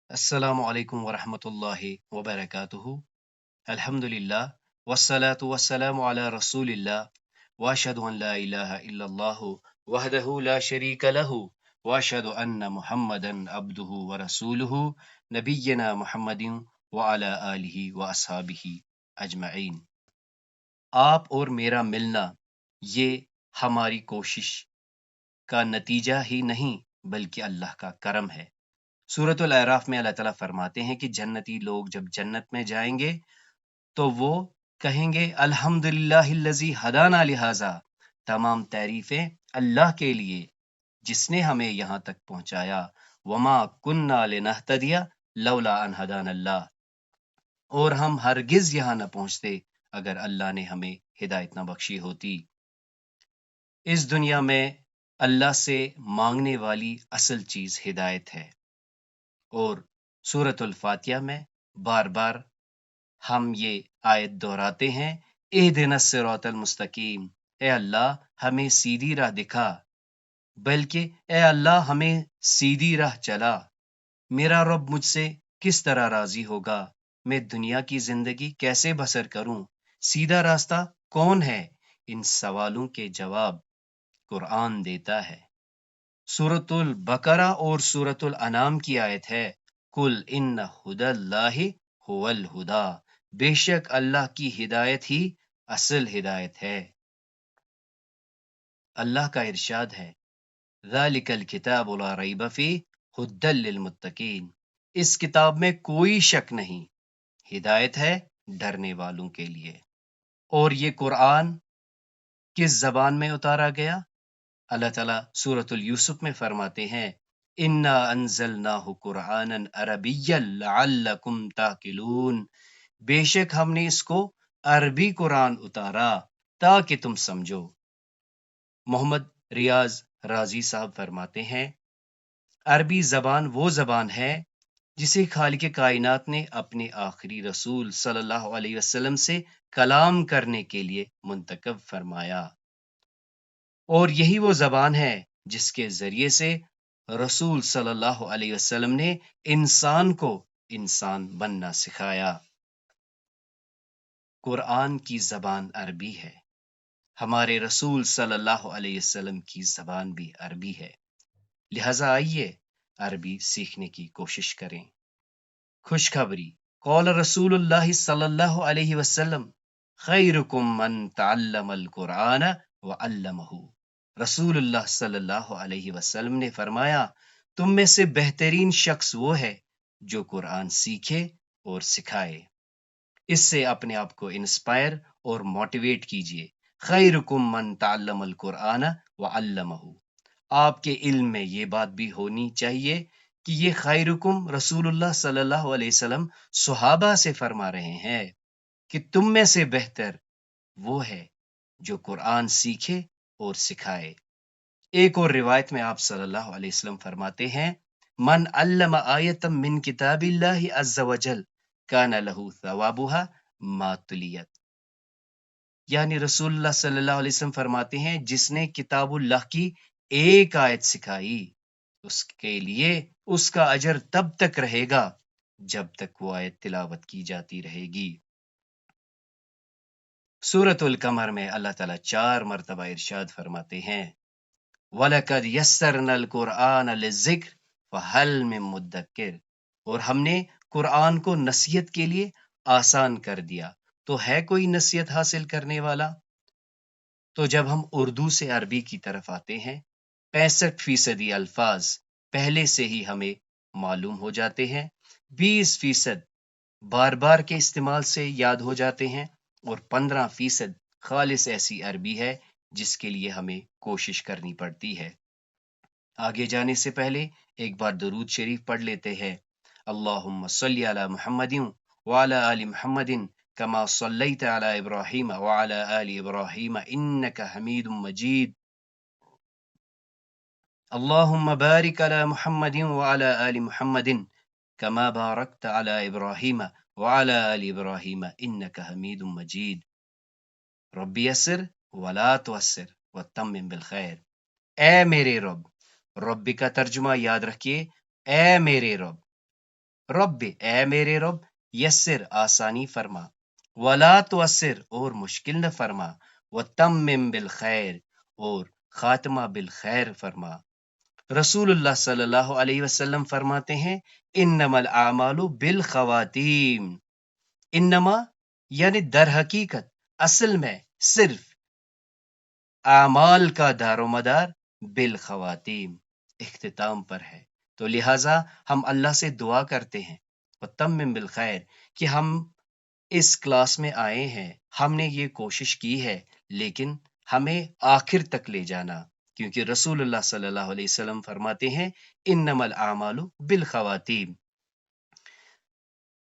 السلام علیکم ورحمۃ اللہ وبرکاتہ۔ الحمد للہ والصلاة والسلام علی رسول اللہ واشهد ان لا الہ الا اللہ وحدہ لا شریک لہ واشهد ان محمدا عبدہ ورسولہ نبینا محمد وعلی آلہ واصحابہ اجمعین۔ آپ اور میرا ملنا یہ ہماری کوشش کا نتیجہ ہی نہیں بلکہ اللہ کا کرم ہے۔ سورۃ الاعراف میں اللہ تعالیٰ فرماتے ہیں کہ جنتی لوگ جب جنت میں جائیں گے تو وہ کہیں گے الحمد للہ الذی ہدانا لہذا، تمام تعریفیں اللہ کے لیے جس نے ہمیں یہاں تک پہنچایا، وما کننا لنہتدی لولا ان ہدانا اللہ، اور ہم ہرگز یہاں نہ پہنچتے اگر اللہ نے ہمیں ہدایت نہ بخشی ہوتی۔ اس دنیا میں اللہ سے مانگنے والی اصل چیز ہدایت ہے، اور سورۃ الفاتحہ میں بار بار ہم یہ آیت دہراتے ہیں، اہدنا الصراط المستقیم، اے اللہ ہمیں سیدھی راہ دکھا، بلکہ اے اللہ ہمیں سیدھی راہ چلا۔ میرا رب مجھ سے کس طرح راضی ہوگا، میں دنیا کی زندگی کیسے بسر کروں، سیدھا راستہ کون ہے؟ ان سوالوں کے جواب قرآن دیتا ہے۔ سورۃ البقرہ اور سورۃ الانعام کی آیت ہے، قل ان ھدی اللہ ھو الھدی، بے شک اللہ کی ہدایت ہی اصل ہدایت ہے۔ اللہ کا ارشاد ہے، ذالک الکتاب لا ریب فیہ ھدی للمتقین، اس کتاب میں کوئی شک نہیں، ہدایت ہے ڈرنے والوں کے لیے۔ اور یہ قرآن کس زبان میں اتارا گیا؟ اللہ تعالیٰ سورۃ الیوسف میں فرماتے ہیں، انا انزلناہ قرآنا عربیا لعلکم تعقلون، بے شک ہم نے اس کو عربی قرآن اتارا تاکہ تم سمجھو۔ محمد ریاض رازی صاحب فرماتے ہیں، عربی زبان وہ زبان ہے جسے خالق کائنات نے اپنے آخری رسول صلی اللہ علیہ وسلم سے کلام کرنے کے لیے منتخب فرمایا، اور یہی وہ زبان ہے جس کے ذریعے سے رسول صلی اللہ علیہ وسلم نے انسان کو انسان بننا سکھایا۔ قرآن کی زبان عربی ہے، ہمارے رسول صلی اللہ علیہ وسلم کی زبان بھی عربی ہے، لہذا آئیے عربی سیکھنے کی کوشش کریں۔ خوشخبری، قول رسول اللہ صلی اللہ علیہ وسلم، خیرکم من تعلم القرآن وعلمہ، رسول اللہ صلی اللہ علیہ وسلم نے فرمایا، تم میں سے بہترین شخص وہ ہے جو قرآن سیکھے اور سکھائے۔ اس سے اپنے آپ کو انسپائر اور موٹیویٹ کیجئے۔ خیرکم من تعلم القرآن وعلمہ، آپ کے علم میں یہ بات بھی ہونی چاہیے کہ یہ خیرکم رسول اللہ صلی اللہ علیہ وسلم صحابہ سے فرما رہے ہیں کہ تم میں سے بہتر وہ ہے جو قرآن سیکھے اور سکھائے۔ ایک اور روایت میں آپ صلی اللہ علیہ وسلم فرماتے ہیں، من علم آیتا من کتاب اللہ عز وجل کان لہ ثوابها ما تلیت، یعنی رسول اللہ صلی اللہ علیہ وسلم فرماتے ہیں، جس نے کتاب اللہ کی ایک آیت سکھائی اس کے لیے اس کا اجر تب تک رہے گا جب تک وہ آیت تلاوت کی جاتی رہے گی۔ سورۃ القمر میں اللہ تعالیٰ 4 مرتبہ ارشاد فرماتے ہیں، وَلَقَدْ يَسَّرْنَا الْقُرْآنَ لِلذِّكْرِ فَهَلْ مِن مُدَّكِّرٍ، اور ہم نے قرآن کو نصیحت کے لیے آسان کر دیا، تو ہے کوئی نصیحت حاصل کرنے والا؟ تو جب ہم اردو سے عربی کی طرف آتے ہیں، 65% الفاظ پہلے سے ہی ہمیں معلوم ہو جاتے ہیں، 20% بار بار کے استعمال سے یاد ہو جاتے ہیں، اور 15% خالص ایسی عربی ہے جس کے لیے ہمیں کوشش کرنی پڑتی ہے۔ آگے جانے سے پہلے ایک بار درود شریف پڑھ لیتے ہیں، اللہم صلی علی محمد وعلی آل محمد کما صلیت علی ابراہیم وعلی آل ابراہیم انک حمید مجید، اللہم بارک علی محمد وعلی آل محمد کما بارکت علی ابراہیم وعلی آل ابراہیم انک حمید مجید، رب یسر ولا تعسر وتمم بالخیر، اے میرے رب، رب کا ترجمہ یاد رکھیے، اے میرے رب، رب اے میرے رب، یسر آسانی فرما، ولا توسر اور مشکل نہ فرما، وتمم بالخیر اور خاتمہ بالخیر فرما۔ رسول اللہ صلی اللہ علیہ وسلم فرماتے ہیں انما الاعمال بالخواتیم، انما یعنی در حقیقت، اصل میں، صرف اعمال کا دار و مدار بالخواتیم، اختتام پر ہے۔ تو لہٰذا ہم اللہ سے دعا کرتے ہیں وتمم بالخیر کہ ہم اس کلاس میں آئے ہیں، ہم نے یہ کوشش کی ہے، لیکن ہمیں آخر تک لے جانا، کیونکہ رسول اللہ صلی اللہ علیہ وسلم فرماتے ہیں انما الاعمال بالخواتیم۔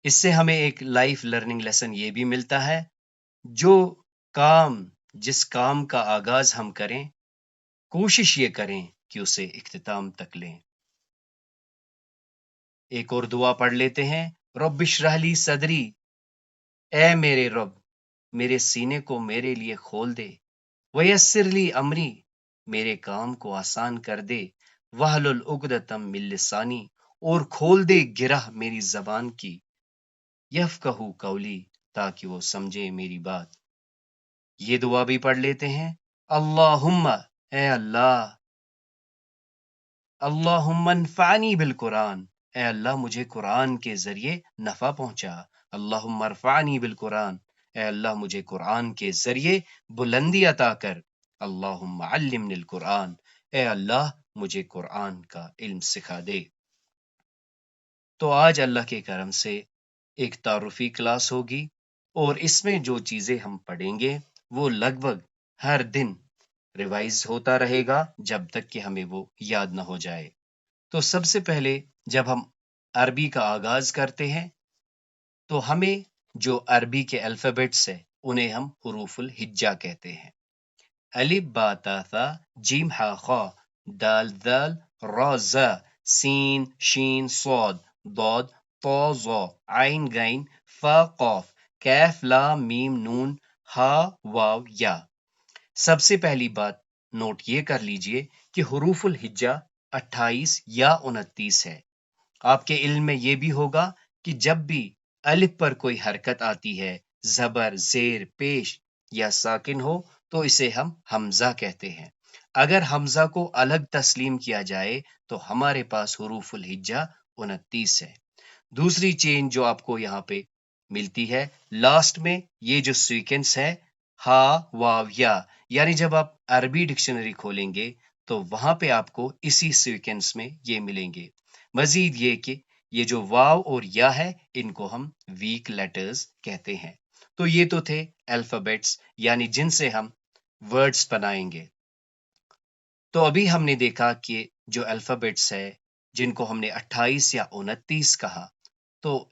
اس سے ہمیں ایک لائف لرننگ لیسن یہ بھی ملتا ہے، جو جس کام کا آغاز ہم کریں، کوشش یہ کریں کہ اسے اختتام تک لیں۔ ایک اور دعا پڑھ لیتے ہیں، رب اشرح لی صدری، اے میرے رب میرے سینے کو میرے لیے کھول دے، ویسر لی امری، میرے کام کو آسان کر دے، واحلل عقدۃ من لسانی، اور کھول دے گرہ میری زبان کی، یفقہوا قولی، تاکہ وہ سمجھے میری بات۔ یہ دعا بھی پڑھ لیتے ہیں، اللہم اے اللہ، اللہم انفعنی بالقرآن، اے اللہ مجھے قرآن کے ذریعے نفع پہنچا، اللہم ارفعنی بالقرآن، اے اللہ مجھے قرآن کے ذریعے بلندی عطا کر، اللہم علمنی القرآن، اے اللہ مجھے قرآن کا علم سکھا دے۔ تو آج اللہ کے کرم سے ایک تعارفی کلاس ہوگی، اور اس میں جو چیزیں ہم پڑھیں گے وہ لگ بھگ ہر دن ریوائز ہوتا رہے گا جب تک کہ ہمیں وہ یاد نہ ہو جائے۔ تو سب سے پہلے جب ہم عربی کا آغاز کرتے ہیں تو ہمیں جو عربی کے الفابیٹس ہیں انہیں ہم حروف الہجا کہتے ہیں۔ الف با تا ثا جیم ہا خا دال ذال را زا سین شین صاد ضاد طا ظا عین غین فا قاف کیف لام میم نون ہا واو یا۔ سب سے پہلی بات نوٹ یہ کر لیجئے کہ حروف الہجا 28 یا 29 ہے۔ آپ کے علم میں یہ بھی ہوگا کہ جب بھی الف پر کوئی حرکت آتی ہے، زبر، زیر، پیش یا ساکن ہو، تو اسے ہم حمزہ کہتے ہیں۔ اگر حمزہ کو الگ تسلیم کیا جائے تو ہمارے پاس حروف الہجا 29 ہے۔ دوسری چین جو آپ کو یہاں پہ ملتی ہے لاسٹ میں، یہ جو سیکوینس ہے ہا واو یا، یعنی جب آپ عربی ڈکشنری کھولیں گے تو وہاں پہ آپ کو اسی سیکوینس میں یہ ملیں گے۔ مزید یہ کہ یہ جو واو اور یا ہے ان کو ہم ویک لیٹرز کہتے ہیں۔ تو یہ تو تھے الفابیٹس، یعنی جن سے ہم ورڈز بنائیں گے۔ تو ابھی ہم نے دیکھا کہ جو الفابیٹس ہے جن کو ہم نے 28 یا 29 کہا، تو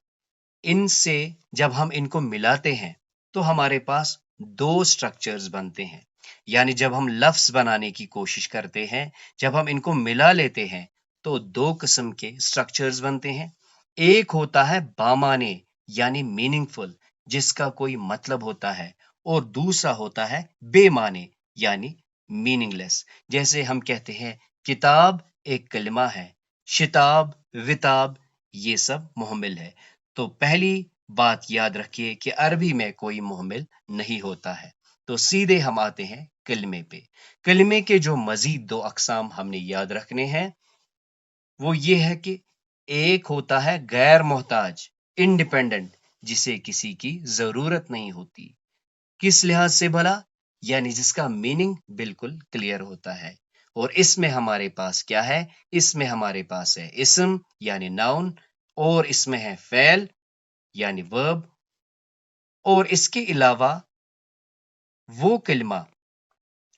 ان سے جب ہم ان کو ملاتے ہیں تو ہمارے پاس دو سٹرکچرز بنتے ہیں، یعنی جب ہم لفظ بنانے کی کوشش کرتے ہیں، جب ہم ان کو ملا لیتے ہیں تو دو قسم کے سٹرکچرز بنتے ہیں۔ ایک ہوتا ہے بامانے یعنی میننگ فل، جس کا کوئی مطلب ہوتا ہے، اور دوسرا ہوتا ہے بے معنی یعنی میننگ لیس۔ جیسے ہم کہتے ہیں کتاب ایک کلمہ ہے، شتاب، وتاب یہ سب محمل ہے۔ تو پہلی بات یاد رکھیے کہ عربی میں کوئی محمل نہیں ہوتا ہے۔ تو سیدھے ہم آتے ہیں کلمے پہ۔ کلمے کے جو مزید دو اقسام ہم نے یاد رکھنے ہیں وہ یہ ہے کہ ایک ہوتا ہے غیر محتاج، انڈیپینڈنٹ، جسے کسی کی ضرورت نہیں ہوتی۔ کس لحاظ سے بھلا؟ یعنی جس کا میننگ بالکل کلیئر ہوتا ہے۔ اور اس میں ہمارے پاس کیا ہے؟ اس میں ہمارے پاس ہے اسم یعنی ناؤن، اور اس میں ہے فعل یعنی ورب، اور اس کے علاوہ وہ کلمہ،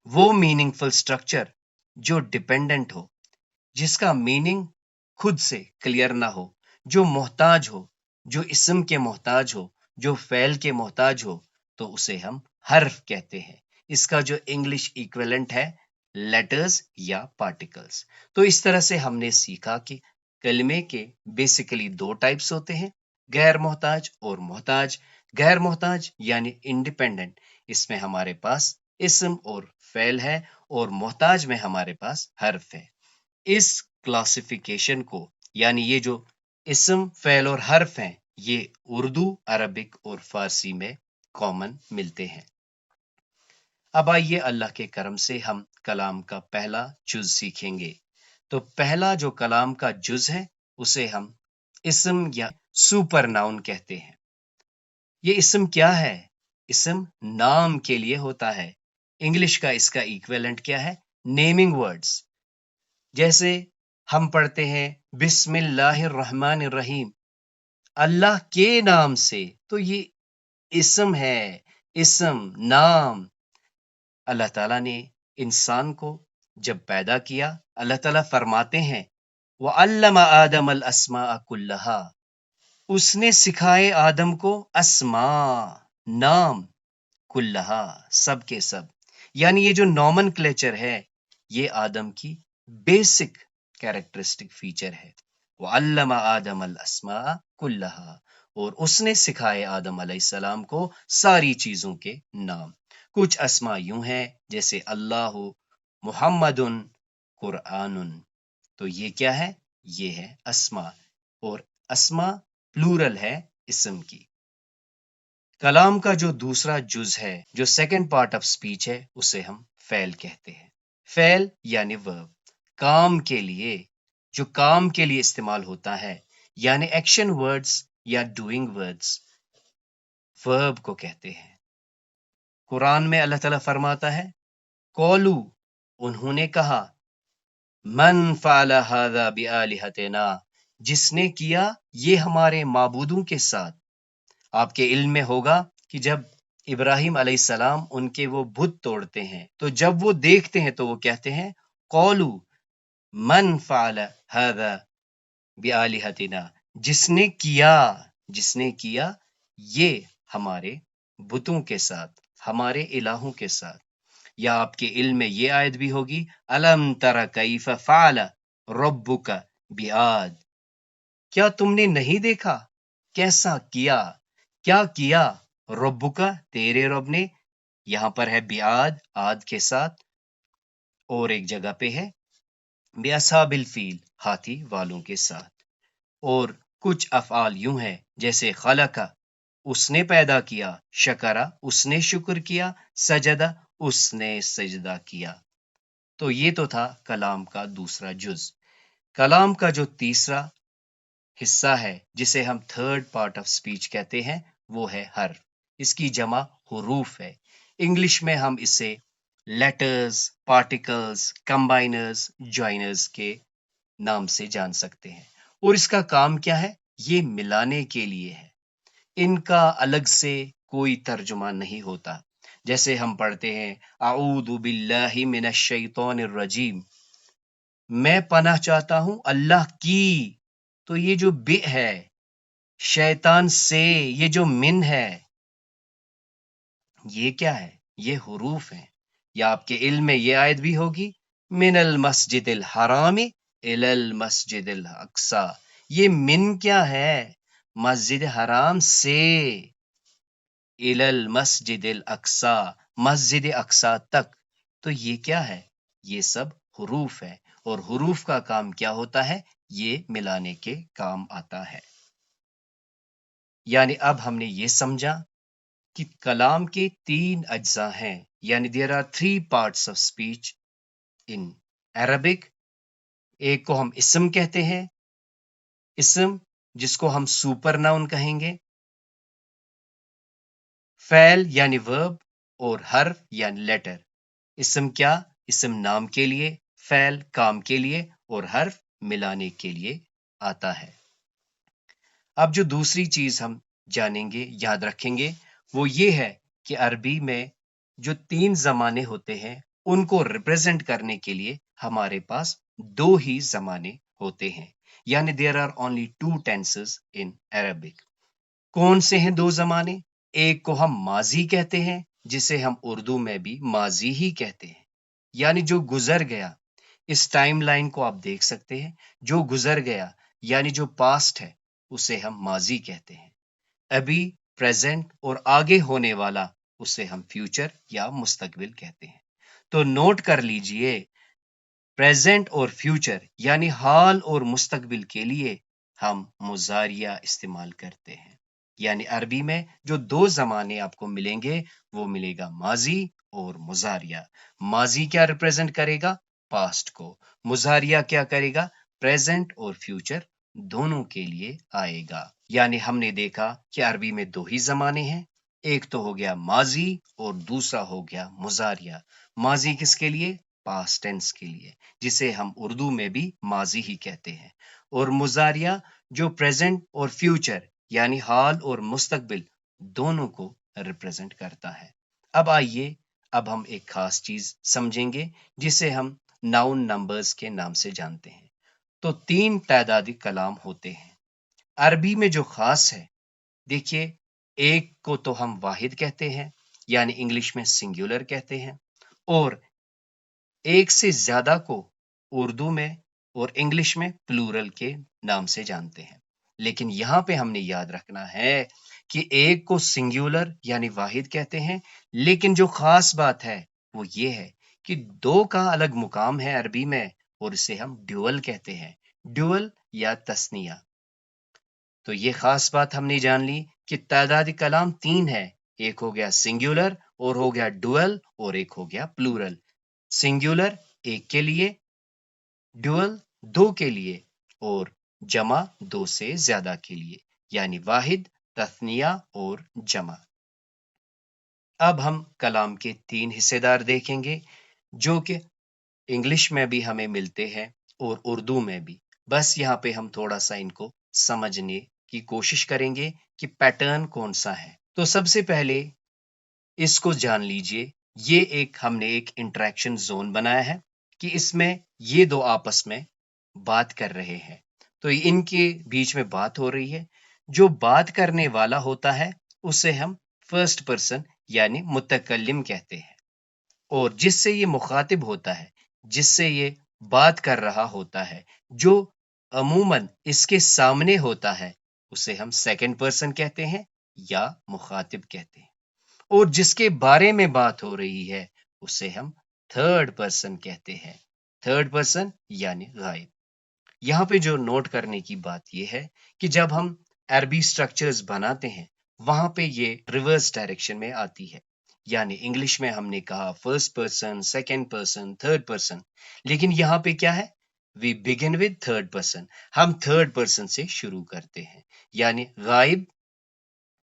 وہ میننگ فل سٹرکچر جو ڈیپینڈنٹ ہو، جس کا میننگ خود سے کلیئر نہ ہو، جو محتاج ہو، جو اسم کے محتاج ہو، جو فعل کے محتاج ہو، تو اسے ہم حرف کہتے ہیں۔ اس کا جو انگلش ایکویلنٹ ہے لیٹرز یا پارٹیکلز۔ تو اس طرح سے ہم نے سیکھا کہ کلمے کے بیسیکلی دو ٹائپس ہوتے ہیں، غیر محتاج اور محتاج۔ غیر محتاج یعنی انڈیپینڈنٹ، اس میں ہمارے پاس اسم اور فعل ہے، اور محتاج میں ہمارے پاس حرف ہے۔ اس کلاسیفیکیشن کو، یعنی یہ جو اسم، فعل اور حرف ہیں، یہ اردو، عربک اور فارسی میں کامن ملتے ہیں۔ اب آئیے اللہ کے کرم سے ہم کلام کا پہلا جز سیکھیں گے۔ تو پہلا جو کلام کا جز ہے اسے ہم اسم یا سپر ناؤن کہتے ہیں۔ یہ اسم کیا ہے؟ اسم نام کے لیے ہوتا ہے۔ انگلش کا اس کا ایکویلنٹ کیا ہے؟ Naming words. جیسے ہم پڑھتے ہیں بسم اللہ الرحمن الرحیم، اللہ کے نام سے، تو یہ اسم ہے، اسم، نام۔ اللہ تعالیٰ نے انسان کو جب پیدا کیا، اللہ تعالیٰ فرماتے ہیں وَعَلَّمَ آدَمَ الْأَسْمَاءَ كُلَّهَا، اس نے سکھائے آدم کو اسماء، نام، کلہا، سب کے سب۔ یعنی یہ جو نومن کلیچر ہے یہ آدم کی بیسک کیریکٹرسٹک فیچر ہے۔ وَعَلَّمَ آدَمَ الْأَسْمَاءَ كُلَّهَا، اور اس نے سکھائے آدم علیہ السلام کو ساری چیزوں کے نام۔ کچھ اسماء یوں ہیں جیسے اللہ، محمد، قرآن، تو یہ کیا ہے؟ یہ ہے اسماء، اور اسماء پلورل ہے اسم کی۔ کلام کا جو دوسرا جز ہے، جو سیکنڈ پارٹ آف سپیچ ہے، اسے ہم فعل کہتے ہیں۔ فعل یعنی ورب، کام کے لیے، جو کام کے لیے استعمال ہوتا ہے، یعنی ایکشن ورڈز یا ڈوئنگ ورڈز، ورب کو کہتے ہیں۔ قرآن میں اللہ تعالیٰ فرماتا ہے قولو، انہوں نے کہا، من فعل هذا بآلہتنا، جس نے کیا یہ ہمارے معبودوں کے ساتھ۔ آپ کے علم میں ہوگا کہ جب ابراہیم علیہ السلام ان کے وہ بت توڑتے ہیں تو جب وہ دیکھتے ہیں تو وہ کہتے ہیں قولو من فعل هذا بآلہتنا، جس نے کیا یہ ہمارے بتوں کے ساتھ، ہمارے الہوں کے ساتھ۔ یا آپ کے علم میں یہ آیت بھی ہوگی الم تر کیف فعل ربک بعاد، کیا تم نے نہیں دیکھا کیسا کیا، کیا کیا ربک، تیرے رب نے، یہاں پر ہے بعاد، عاد کے ساتھ، اور ایک جگہ پہ ہے باصحاب الفیل، ہاتھی والوں کے ساتھ۔ اور کچھ افعال یوں ہیں جیسے خلق، اس نے پیدا کیا، شکرا، اس نے شکر کیا، سجدہ، اس نے سجدہ کیا۔ تو یہ تو تھا کلام کا دوسرا جز۔ کلام کا جو تیسرا حصہ ہے جسے ہم تھرڈ پارٹ آف سپیچ کہتے ہیں وہ ہے حرف، اس کی جمع حروف ہے۔ انگلش میں ہم اسے لیٹرز، پارٹیکلز، کمبائنرز، جوائنرز کے نام سے جان سکتے ہیں۔ اور اس کا کام کیا ہے؟ یہ ملانے کے لیے ہے، ان کا الگ سے کوئی ترجمہ نہیں ہوتا۔ جیسے ہم پڑھتے ہیں اعوذ باللہ من الشیطان الرجیم، میں پناہ چاہتا ہوں اللہ کی، تو یہ جو بے ہے شیطان سے، یہ جو من ہے یہ کیا ہے؟ یہ حروف ہیں۔ یا آپ کے علم میں یہ آیت بھی ہوگی من المسجد الحرام الی المسجد الاقصی، یہ من کیا ہے؟ مسجد حرام سے الی المسجد الاقصی، مسجد اقصی تک۔ تو یہ کیا ہے؟ یہ سب حروف ہے، اور حروف کا کام کیا ہوتا ہے؟ یہ ملانے کے کام آتا ہے۔ یعنی اب ہم نے یہ سمجھا کہ کلام کے تین اجزاء ہیں، یعنی there are three parts of speech in Arabic۔ ایک کو ہم اسم کہتے ہیں، اسم جس کو ہم سپر ناؤن کہیں گے، فعل یعنی ورب، اور حرف یعنی لیٹر۔ اسم کیا؟ اسم نام کے لیے، فعل کام کے لیے، اور حرف ملانے کے لیے آتا ہے۔ اب جو دوسری چیز ہم جانیں گے، یاد رکھیں گے، وہ یہ ہے کہ عربی میں جو تین زمانے ہوتے ہیں ان کو ریپرزینٹ کرنے کے لیے ہمارے پاس دو ہی زمانے ہوتے ہیں، یعنی there are only two tenses in Arabic۔ کون سے ہیں دو زمانے؟ ایک کو ہم ماضی کہتے ہیں، جسے ہم اردو میں بھی ماضی ہی کہتے ہیں، یعنی جو گزر گیا۔ اس ٹائم لائن کو آپ دیکھ سکتے ہیں، جو گزر گیا یعنی جو پاسٹ ہے اسے ہم ماضی کہتے ہیں۔ ابھی، پریزنٹ اور آگے ہونے والا اسے ہم فیوچر یا مستقبل کہتے ہیں۔ تو نوٹ کر لیجئے، پریزنٹ اور فیوچر یعنی حال اور مستقبل کے لیے ہم مضاریہ استعمال کرتے ہیں. یعنی عربی میں جو دو زمانے آپ کو ملیں گے وہ ملے گا ماضی اور مضاریہ. ماضی کیا ریپرزینٹ کرے گا؟ پاسٹ کو. مضاریہ کیا کرے گا؟ پریزنٹ اور فیوچر دونوں کے لیے آئے گا. یعنی ہم نے دیکھا کہ عربی میں دو ہی زمانے ہیں، ایک تو ہو گیا ماضی اور دوسرا ہو گیا مضاریہ. ماضی کس کے لیے؟ پاسٹ ٹینس کے لیے، جسے ہم اردو میں بھی ماضی ہی کہتے ہیں. اور مضاریہ جو پریزنٹ اور فیوچر یعنی حال اور مستقبل دونوں کو ریپرزینٹ کرتا ہے. اب آئیے اب ہم ایک خاص چیز سمجھیں گے جسے ہم ناؤن نمبرز کے نام سے جانتے ہیں. تو 3 تعدادی کلام ہوتے ہیں عربی میں. جو خاص ہے دیکھیے، ایک کو تو ہم واحد کہتے ہیں یعنی انگلش میں سنگولر کہتے ہیں، اور ایک سے زیادہ کو اردو میں اور انگلش میں پلورل کے نام سے جانتے ہیں. لیکن یہاں پہ ہم نے یاد رکھنا ہے کہ ایک کو سنگولر یعنی واحد کہتے ہیں، لیکن جو خاص بات ہے وہ یہ ہے کہ دو کا الگ مقام ہے عربی میں، اور اسے ہم ڈیول کہتے ہیں، ڈیول یا تثنیہ. تو یہ خاص بات ہم نے جان لی کہ تعدادی کلام 3 ہے، ایک ہو گیا سنگولر اور ہو گیا ڈوئل اور ایک ہو گیا پلورل. سنگولر ایک کے لیے، ڈوئل دو کے لیے، اور جمع دو سے زیادہ کے لیے، یعنی واحد، تثنیہ اور جمع. اب ہم کلام کے 3 حصے دار دیکھیں گے جو کہ انگلش میں بھی ہمیں ملتے ہیں اور اردو میں بھی. بس یہاں پہ ہم تھوڑا سا ان کو سمجھنے کی کوشش کریں گے کہ پیٹرن کون سا ہے. تو سب سے پہلے اس کو جان لیجئے، یہ ہم نے ایک انٹریکشن زون بنایا ہے کہ اس میں یہ دو آپس میں بات کر رہے ہیں، تو ان کے بیچ میں بات ہو رہی ہے. جو بات کرنے والا ہوتا ہے اسے ہم فرسٹ پرسن یعنی متکلم کہتے ہیں، اور جس سے یہ مخاطب ہوتا ہے، جس سے یہ بات کر رہا ہوتا ہے، جو عموماً اس کے سامنے ہوتا ہے، اسے ہم سیکنڈ پرسن کہتے ہیں یا مخاطب کہتے ہیں. اور جس کے بارے میں بات ہو رہی ہے اسے ہم تھرڈ پرسن کہتے ہیں. تھرڈ پرسن یعنی غائب. یہاں پہ جو نوٹ کرنے کی بات یہ ہے کہ جب ہم عربی سٹرکچرز بناتے ہیں وہاں پہ یہ ریورس ڈائریکشن میں آتی ہے. یعنی انگلش میں ہم نے کہا first person, second person, third person, لیکن یہاں پہ کیا ہے؟ وی بگن ود تھرڈ پرسن. ہم تھرڈ پرسن سے شروع کرتے ہیں، یعنی غائب،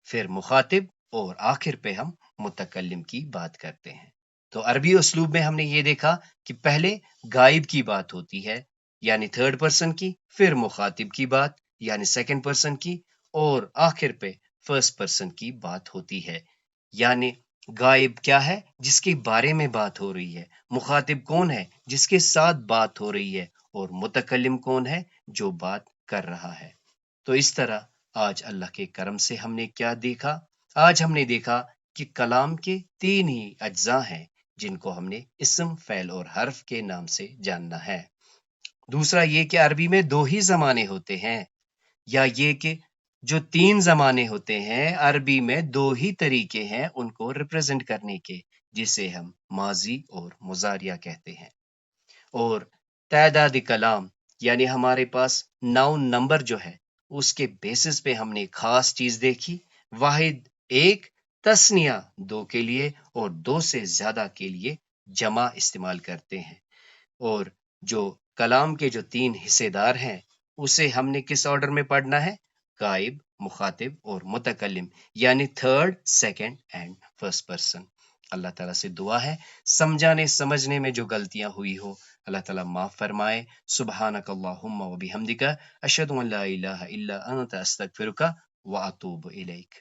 پھر مخاطب، اور آخر پہ ہم متکلم کی بات کرتے ہیں. تو عربی اسلوب میں ہم نے یہ دیکھا کہ پہلے غائب کی بات ہوتی ہے یعنی تھرڈ پرسن کی، پھر مخاطب کی بات یعنی سیکنڈ پرسن کی، اور آخر پہ فرسٹ پرسن کی بات ہوتی ہے. یعنی غائب کیا ہے؟ جس کے بارے میں بات ہو رہی ہے. مخاطب کون ہے؟ جس کے ساتھ بات ہو رہی ہے. اور متکلم کون ہے؟ جو بات کر رہا ہے. تو اس طرح آج اللہ کے کرم سے ہم نے کیا دیکھا؟ آج ہم نے دیکھا کہ کلام کے 3 ہی اجزاء ہیں جن کو ہم نے اسم، فعل اور حرف کے نام سے جاننا ہے. دوسرا یہ کہ عربی میں 2 ہی زمانے ہوتے ہیں، یا یہ کہ جو 3 زمانے ہوتے ہیں عربی میں 2 ہی طریقے ہیں ان کو ریپرزینٹ کرنے کے، جسے ہم ماضی اور مضاریہ کہتے ہیں. اور تعداد کلام یعنی ہمارے پاس ناؤن نمبر جو ہے اس کے بیسس پہ ہم نے خاص چیز دیکھی، واحد 1، تثنیہ 2 کے لیے، اور 2 سے زیادہ کے لیے جمع استعمال کرتے ہیں. اور جو کلام کے جو 3 حصے دار ہیں اسے ہم نے کس آرڈر میں پڑھنا ہے؟ غائب، مخاطب اور متکلم، یعنی third, second and first person. اللہ تعالیٰ سے دعا ہے سمجھانے سمجھنے میں جو غلطیاں ہوئی ہو اللہ تعالیٰ معاف فرمائے. سبحانک اللہم و بحمدک، اشہد ان لا الہ الا انت، استغفرک و اتوب الیک.